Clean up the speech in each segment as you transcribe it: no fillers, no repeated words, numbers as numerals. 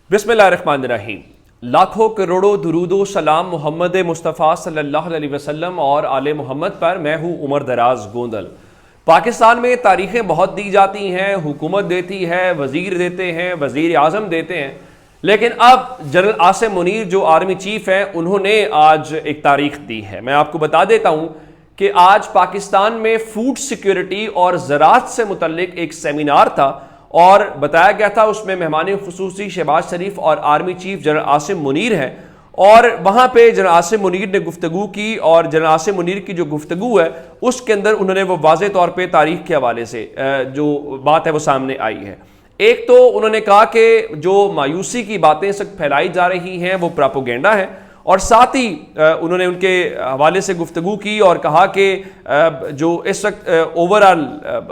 बिस्मिल्लाहिर्रहमानिर्रहीम। लाखों करोड़ों दुरूदो सलाम मोहम्मद मुस्तफ़ा सल्लल्लाहु अलैहि वसल्लम और आले मोहम्मद पर। मैं हूँ उमर दराज गोंदल। पाकिस्तान में तारीखें बहुत दी जाती हैं, हुकूमत देती है, वज़ीर देते हैं, वज़ीर आज़म देते हैं, लेकिन अब जनरल आसिम मुनीर जो आर्मी चीफ हैं उन्होंने आज एक तारीख दी है। मैं आपको बता देता हूँ कि आज पाकिस्तान में फूड सिक्योरिटी और ज़राअत से मुतल्लिक एक सेमिनार था और बताया गया था उसमें मेहमान खुसूसी शहबाज शरीफ और army chief general Asim Munir हैं। और वहाँ पे जनरल आसिम मुनीर ने गुफ्तगू की और जनरल आसिम मुनीर की जो गुफ्तगू है उसके अंदर उन्होंने वो वाज़े तौर पे तारीख के हवाले से जो बात है वो सामने आई है। एक तो उन्होंने कहा कि जो मायूसी की बातें इस वक्त फैलाई जा रही हैं वो प्रोपेगेंडा है, और साथ ही उन्होंने उनके हवाले से गुफ्तगू की और कहा कि जो इस वक्त ओवरऑल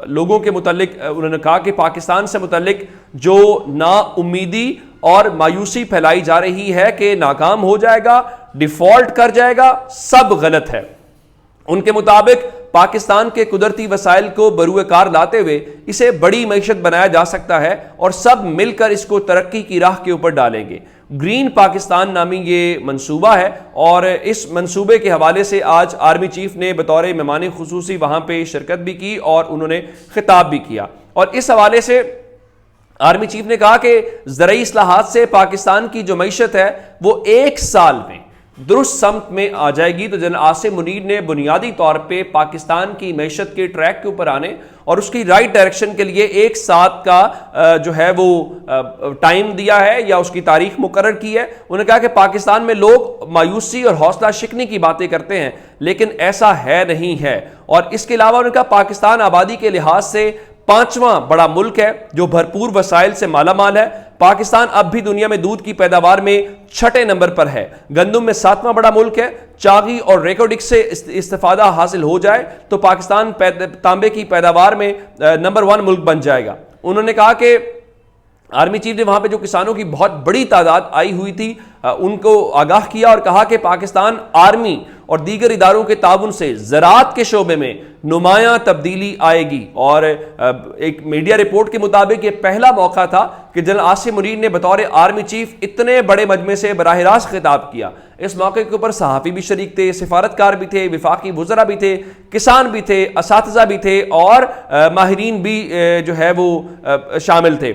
लोगों के मुतल्लिक उन्होंने कहा कि पाकिस्तान से मुतल्लिक जो नाउम्मीदी और मायूसी फैलाई जा रही है कि नाकाम हो जाएगा, डिफॉल्ट कर जाएगा, सब गलत है। उनके मुताबिक पाकिस्तान के कुदरती वसाइल को बरूएकार लाते हुए इसे बड़ी मईशत बनाया जा सकता है और सब मिलकर इसको तरक्की की राह के ऊपर डालेंगे। ग्रीन पाकिस्तान नामी ये मंसूबा है और इस मंसूबे के हवाले से आज आर्मी चीफ ने बतौर मेहमान खुसूसी वहाँ पे शिरकत भी की और उन्होंने खिताब भी किया। और इस हवाले से आर्मी चीफ ने कहा कि ज़रई इस्लाहात से पाकिस्तान की जो मईशत है वो एक साल में दुरुस्त समत में आ जाएगी। तो जनरल आसिम मुनीर ने बुनियादी तौर पे पाकिस्तान की मईशत के ट्रैक के ऊपर आने और उसकी राइट डायरेक्शन के लिए एक साथ का जो है वो टाइम दिया है या उसकी तारीख मुकर्रर की है। उन्होंने कहा कि पाकिस्तान में लोग मायूसी और हौसला शिकनी की बातें करते हैं लेकिन ऐसा है नहीं है। और इसके अलावा उन्होंने कहा पाकिस्तान आबादी के लिहाज से 5वां बड़ा मुल्क है जो भरपूर वसाइल से माला माल है। पाकिस्तान अब भी दुनिया में दूध की पैदावार में 6ठे नंबर पर है। गंदम में 7वां बड़ा मुल्क है। चागी और रेकोडिक से इस्तेफादा हासिल हो जाए तो पाकिस्तान तांबे की पैदावार में नंबर 1 मुल्क बन जाएगा। उन्होंने कहा कि आर्मी चीफ ने वहां पे जो किसानों की बहुत बड़ी तादाद आई हुई थी उनको आगाह किया और कहा कि पाकिस्तान आर्मी और दीगर इदारों के ताउन से ज़राअत के शोबे में नुमायां तब्दीली आएगी। और एक मीडिया रिपोर्ट के मुताबिक ये पहला मौका था कि जनरल आसिम मुनीर ने बतौर आर्मी चीफ इतने बड़े मजमे से बराह रास्त खिताब किया। इस मौके के ऊपर सहाफ़ी भी शरीक थे, सिफारतकार भी थे, विफाकी वुज़रा भी थे, किसान भी थे, असातिज़ा भी थे और माहिरीन भी जो है वो शामिल थे।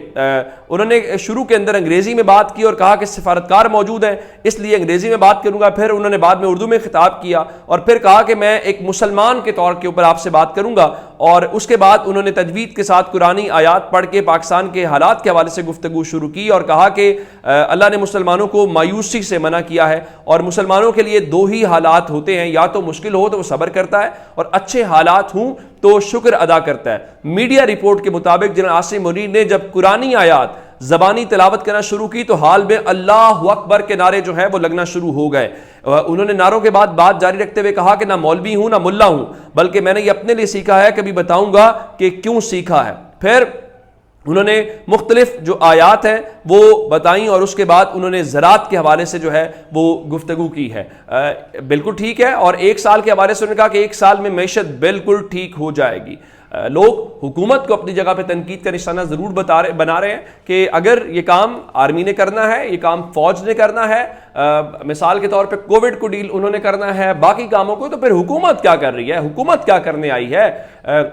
उन्होंने शुरू के अंदर अंग्रेज़ी में बात की और कहा कि सिफारतकार मौजूद हैं इसलिए अंग्रेज़ी में बात करूँगा। फिर उन्होंने बाद में उर्दू में खिताब किया और फिर कहा कि मैं एक मुसलमान के तौर के ऊपर आपसे बात करूँगा। और उसके बाद उन्होंने तजवीद के साथ कुरानी आयात पढ़ के पाकिस्तान के हालात के हवाले से गुफ्तगू शुरू की और कहा कि अल्लाह ने मुसलमानों को मायूसी से मना किया है और मुसलमानों के लिए 2 ही हालात होते हैं, या तो मुश्किल हो तो वो सब्र करता है और अच्छे हालात हों तो शुक्र अदा करता है। मीडिया रिपोर्ट के मुताबिक जनरल आसिम मुनीर ने जब कुरानी आयात ज़बानी तिलावत करना शुरू की तो हाल में अल्लाह अकबर के नारे जो है वो लगना शुरू हो गए। उन्होंने नारों के बाद बात जारी रखते हुए कहा कि ना मौलवी हूं ना मुल्ला हूं, बल्कि मैंने ये अपने लिए सीखा है, कभी बताऊंगा कि क्यों सीखा है। फिर उन्होंने मुख्तलिफ जो आयात हैं वो बताई और उसके बाद उन्होंने ज़राअत के हवाले से जो है वो गुफ्तगू की है। बिल्कुल ठीक है। और 1 साल के हवाले से उन्होंने कहा कि 1 साल में मईशत बिल्कुल ठीक हो जाएगी। लोग हुकूमत को अपनी जगह पे तनकीद का निशाना ज़रूर बना रहे हैं कि अगर ये काम आर्मी ने करना है, ये काम फौज ने करना है, मिसाल के तौर पे कोविड को डील उन्होंने करना है, बाकी कामों को, तो फिर हुकूमत क्या कर रही है, हुकूमत क्या करने आई है।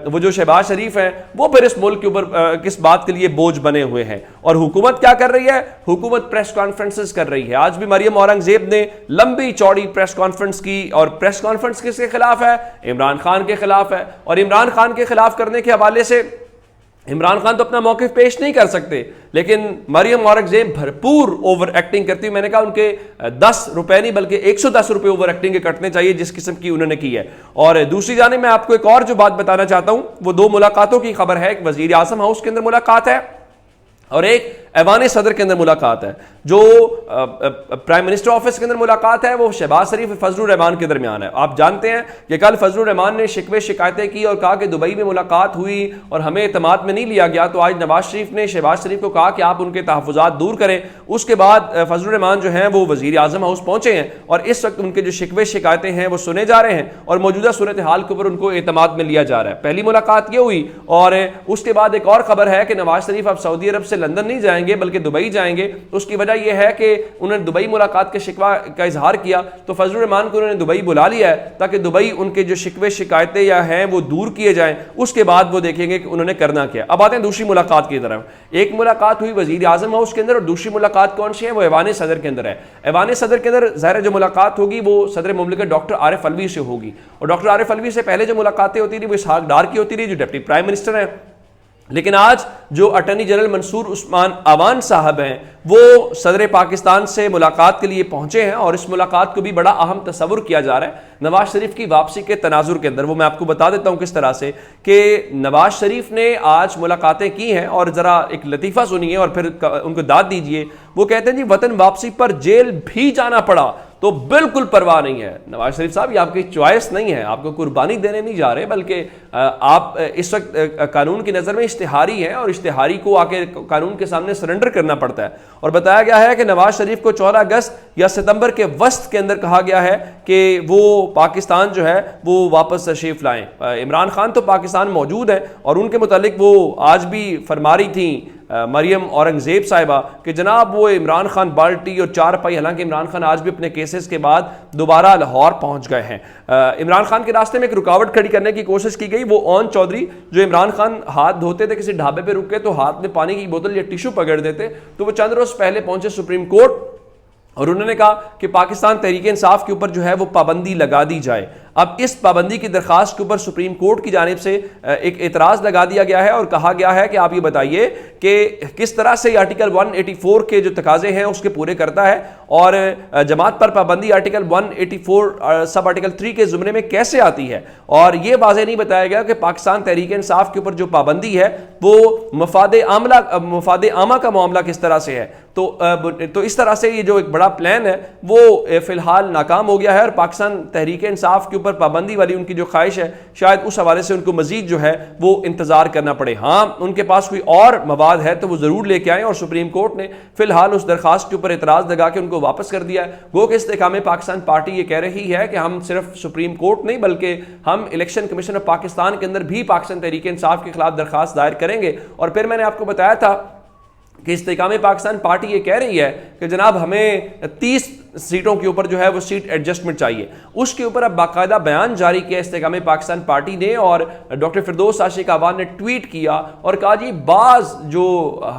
वो जो शहबाज शरीफ हैं वो फिर इस मुल्क के ऊपर किस बात के लिए बोझ बने हुए हैं। और हुकूमत क्या कर रही है, हुकूमत प्रेस कॉन्फ्रेंसेस कर रही है। आज भी मरियम औरंगजेब ने लंबी चौड़ी प्रेस कॉन्फ्रेंस की और प्रेस कॉन्फ्रेंस किसके खिलाफ है, इमरान खान के खिलाफ है। और इमरान खान के खिलाफ करने के हवाले से इमरान खान तो अपना मौक़िफ़ पेश नहीं कर सकते, लेकिन मरियम औरंगजेब भरपूर ओवर एक्टिंग करती है। मैंने कहा उनके 10 रुपए नहीं बल्कि 110 रुपए ओवर एक्टिंग के कटने चाहिए जिस किस्म की उन्होंने की है। और दूसरी जाने मैं आपको एक और जो बात बताना चाहता हूं वो 2 मुलाकातों की खबर है। एक वजीर आज़म हाउस के अंदर मुलाकात है और एक ऐवान सदर के अंदर मुलाकात है। जो प्राइम मिनिस्टर ऑफिस के अंदर मुलाकात है वो शहबाज शरीफ फजलुर रहमान के दरमियान है। आप जानते हैं कि कल फजलुर रहमान ने शिकवे शिकायतें की और कहा कि दुबई में मुलाकात हुई और हमें एतमाद में नहीं लिया गया। तो आज नवाज शरीफ ने शहबाज शरीफ को कहा कि आप उनके तहफ़्फ़ुज़ात दूर करें। उसके बाद फजलुर रहमान जो हैं वो वज़ीर आज़म हाउस पहुंचे हैं और इस वक्त उनके जो शिकवे शिकायतें हैं वो सुने जा रहे हैं और मौजूदा सूरत हाल के ऊपर उनको एतमाद में लिया जा रहा है। पहली मुलाकात ये हुई और उसके बाद एक और खबर है कि नवाज शरीफ अब सऊदी अरब से लंदन नहीं जाएंगे, जाएंगे बल्कि दुबई जाएंगे। उसकी वजह यह है कि उन्होंने दुबई मुलाकात के शिकवा का इजहार किया, तो फजलुर रहमान को उन्होंने दुबई बुला लिया है ताकि दुबई उनके जो शिकवे शिकायतें या हैं वो दूर किए जाएं। उसके बाद वो देखेंगे कि उन्होंने करना क्या। अब आते हैं दूसरी मुलाकात की तरफ। एक मुलाकात हुई वजीर आजम हाउस के अंदर और दूसरी मुलाकात कौन सी है, वो ऐवान सदर के अंदर है। ऐवान सदर के अंदर ज़ाहिर जो मुलाकात होगी वो सदर मुमलिकत डॉक्टर आरिफ अलवी से होगी, और डॉक्टर आरिफ अलवी से पहले जो मुलाकातें होती थी वो इसहाक डार की होती थी जो डिप्टी प्राइम मिनिस्टर हैं। लेकिन आज जो अटॉर्नी जनरल मंसूर उस्मान अवान साहब हैं वो सदर पाकिस्तान से मुलाकात के लिए पहुंचे हैं, और इस मुलाकात को भी बड़ा अहम तस्वुर किया जा रहा है नवाज शरीफ की वापसी के तनाजुर के अंदर। वो मैं आपको बता देता हूं किस तरह से कि नवाज शरीफ ने आज मुलाकातें की हैं, और जरा एक लतीफ़ा सुनिए और फिर उनको दाद दीजिए। वो कहते हैं जी वतन वापसी पर जेल भी जाना पड़ा तो बिल्कुल परवाह नहीं है। नवाज शरीफ साहब ये आपकी चॉइस नहीं है, आपको कुर्बानी देने नहीं जा रहे, बल्कि आप इस वक्त कानून की नज़र में इश्तिहारी हैं और इश्तिहारी को आके कानून के सामने सरेंडर करना पड़ता है। और बताया गया है कि नवाज शरीफ को 14 अगस्त या सितंबर के वस्त के अंदर कहा गया है कि वो पाकिस्तान जो है वो वापस तशरीफ लाएं। इमरान खान तो पाकिस्तान मौजूद है और उनके मुतालिक वो आज भी फरमा रही थी मरियम औरंगजेब साहिबा कि जनाब वो इमरान खान बाल्टी और चार पाई, हालांकि इमरान खान आज भी अपने केसेस के बाद दोबारा लाहौर पहुंच गए हैं। इमरान खान के रास्ते में एक रुकावट खड़ी करने की कोशिश की गई। वो ओन चौधरी जो इमरान खान हाथ धोते थे, किसी ढाबे पे रुके तो हाथ में पानी की बोतल या टिश्यू पकड़ देते, तो वो चंद रोज पहले पहुंचे सुप्रीम कोर्ट और उन्होंने कहा कि पाकिस्तान तहरीक इंसाफ के ऊपर जो है वो पाबंदी लगा दी जाए। अब इस पाबंदी की दरखास्त के ऊपर सुप्रीम कोर्ट की जानिब से एक एतराज़ लगा दिया गया है और कहा गया है कि आप ये बताइए कि किस तरह से आर्टिकल 184 के जो तकाजे हैं उसके पूरे करता है, और जमात पर पाबंदी आर्टिकल 184 सब आर्टिकल 3 के ज़ुमरे में कैसे आती है। और ये वाज़ेह नहीं बताया गया कि पाकिस्तान तहरीक इंसाफ के ऊपर जो पाबंदी है वो मफाद आमा का मामला किस तरह से है। तो इस तरह से ये जो एक बड़ा प्लान है वो फिलहाल नाकाम हो गया है, और पाकिस्तान तहरीक इंसाफ के ऊपर पाबंदी वाली उनकी जो ख्वाहिश है शायद उस हवाले से उनको मजीद जो है वो इंतजार करना पड़े। हाँ, उनके पास कोई और मवाद है तो वो जरूर लेके आए, और सुप्रीम कोर्ट ने फिलहाल उस दरखास्त के ऊपर एतराज लगा के उनको वापस कर दिया है। गो के इस्तेकाम में पाकिस्तान पार्टी ये कह रही है कि हम सिर्फ सुप्रीम कोर्ट नहीं बल्कि हम इलेक्शन कमीशन ऑफ पाकिस्तान के अंदर भी पाकिस्तान तहरीक इंसाफ के खिलाफ दरखास्त दायर करेंगे। और फिर मैंने आपको बताया था कि इस्तेकाम पाकिस्तान पार्टी ये कह रही है कि जनाब हमें 30 सीटों के ऊपर जो है वो सीट एडजस्टमेंट चाहिए। उसके ऊपर अब बाकायदा बयान जारी किया इस्तेकाम पाकिस्तान पार्टी ने, और डॉक्टर फिरदौस आशिक अवान ने ट्वीट किया और कहा जी बाज जो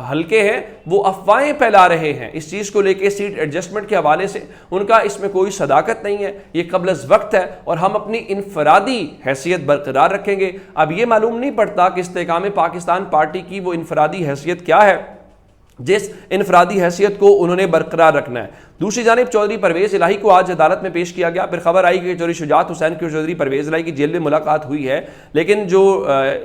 हल्के हैं वो अफवाहें फैला रहे हैं इस चीज़ को लेके सीट एडजस्टमेंट के हवाले से, उनका इसमें कोई सदाकत नहीं है, ये कबल अज़ वक्त है और हम अपनी इनफरादी हैसियत बरकरार रखेंगे। अब ये मालूम नहीं पड़ता कि इस्तेकाम पाकिस्तान पार्टी की वो इनफरादी हैसियत क्या है जिस इनफरादी हैसियत को उन्होंने बरकरार रखना है। दूसरी जानिब चौधरी परवेज़ इलाही को आज अदालत में पेश किया गया। फिर खबर आई कि चौधरी शुजात हुसैन की चौधरी परवेज़ इलाही की जेल में मुलाकात हुई है, लेकिन जो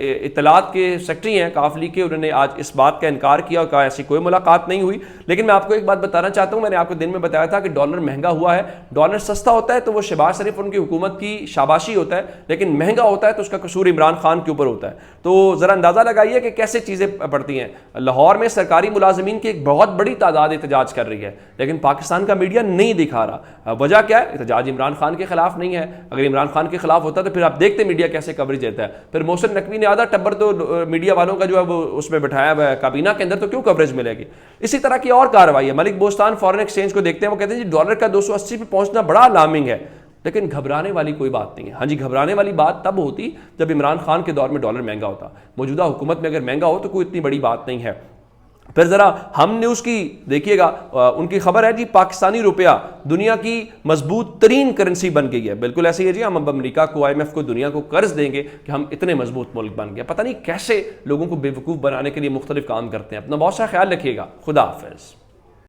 इत्तलात के सेक्रेटरी हैं काफली के, उन्होंने आज इस बात का इनकार किया और कहा ऐसी कोई मुलाकात नहीं हुई। लेकिन मैं आपको एक बात बताना चाहता हूँ, मैंने आपको दिन में बताया था कि डॉलर महंगा हुआ है। डॉलर सस्ता होता है तो वो शहबाज शरीफ उनकी हुकूमत की शाबाशी होता है, लेकिन महंगा होता है तो उसका कसूर इमरान खान के ऊपर होता है। तो ज़रा अंदाज़ा लगाइए कि कैसे चीज़ें पड़ती हैं। लाहौर में सरकारी मुलाजमीन की एक बहुत बड़ी तादाद एहतजाज कर रही है, लेकिन पाकिस्तान का मीडिया नहीं दिखा रहा। वजह क्या है? एहतजाज इमरान खान के खिलाफ नहीं है। अगर इमरान खान के खिलाफ होता तो फिर आप देखते मीडिया कैसे कवरेज देता है। फिर मोहसिन नकवी ने आधा टब्बर तो मीडिया वालों का जो है वो उसमें बैठाया हुआ है काबीना के अंदर, तो क्यों कवरेज मिलेगी। इसी तरह की और कार्रवाई है। मलिक बोस्तान फॉरेन एक्सचेंज को देखते हैं, वो कहते हैं जी डॉलर का 280 पे पहुंचना बड़ा अलार्मिंग है, लेकिन घबराने वाली कोई बात नहीं है। हाँ जी, घबराने वाली बात तब होती जब इमरान खान के दौर में डॉलर महंगा होता। मौजूदा हुकूमत में अगर महंगा हो तो कोई इतनी बड़ी बात नहीं है। फिर जरा हम न्यूज़ की देखिएगा, उनकी खबर है जी पाकिस्तानी रुपया दुनिया की मजबूत तरीन करेंसी बन गई है। बिल्कुल ऐसे ही है जी, हम अब अमेरिका को, IMF को, दुनिया को कर्ज देंगे कि हम इतने मजबूत मुल्क बन गए। पता नहीं कैसे लोगों को बेवकूफ़ बनाने के लिए मुख्तलिफ काम करते हैं। अपना बहुत सा ख्याल रखिएगा। खुदा हाफिज़।